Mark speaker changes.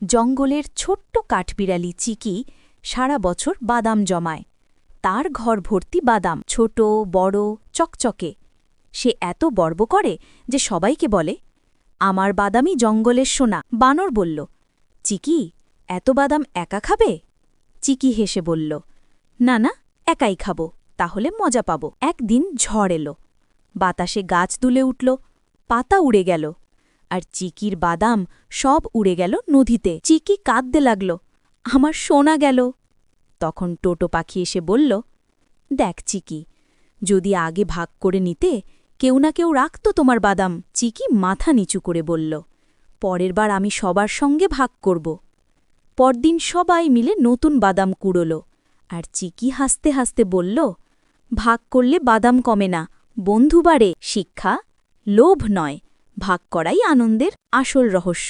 Speaker 1: জঙ্গলের ছোট্ট কাঠবিড়ালি চিকি সারা বছর বাদাম জমায়। তার ঘর ভর্তি বাদাম, ছোট বড় চকচকে। সে এত গর্ব করে যে সবাইকে বলে, আমার বাদামই জঙ্গলের সোনা। বানর বলল, চিকি, এত বাদাম একা খাবে? চিকি হেসে বলল, না না, একাই খাব, তাহলে মজা পাব। একদিন ঝড় এলো, বাতাসে গাছ দুলে উঠল, পাতা উড়ে গেল, আর চিকির বাদাম সব উড়ে গেল নদীতে। চিকি কাঁদতে লাগল, আমার সোনা গেল। তখন টোটো পাখি এসে বলল, দেখ চিকি, যদি আগে ভাগ করে নিতে, কেউ না কেউ রাখত তোমার বাদাম। চিকি মাথা নিচু করে বলল, পরের বার আমি সবার সঙ্গে ভাগ করব। পরদিন সবাই মিলে নতুন বাদাম কুড়োল, আর চিকি হাসতে হাসতে বলল, ভাগ করলে বাদাম কমে না, বন্ধু বাড়ে। শিক্ষা, লোভ নয়, ভাগ করাই আনন্দের আসল রহস্য।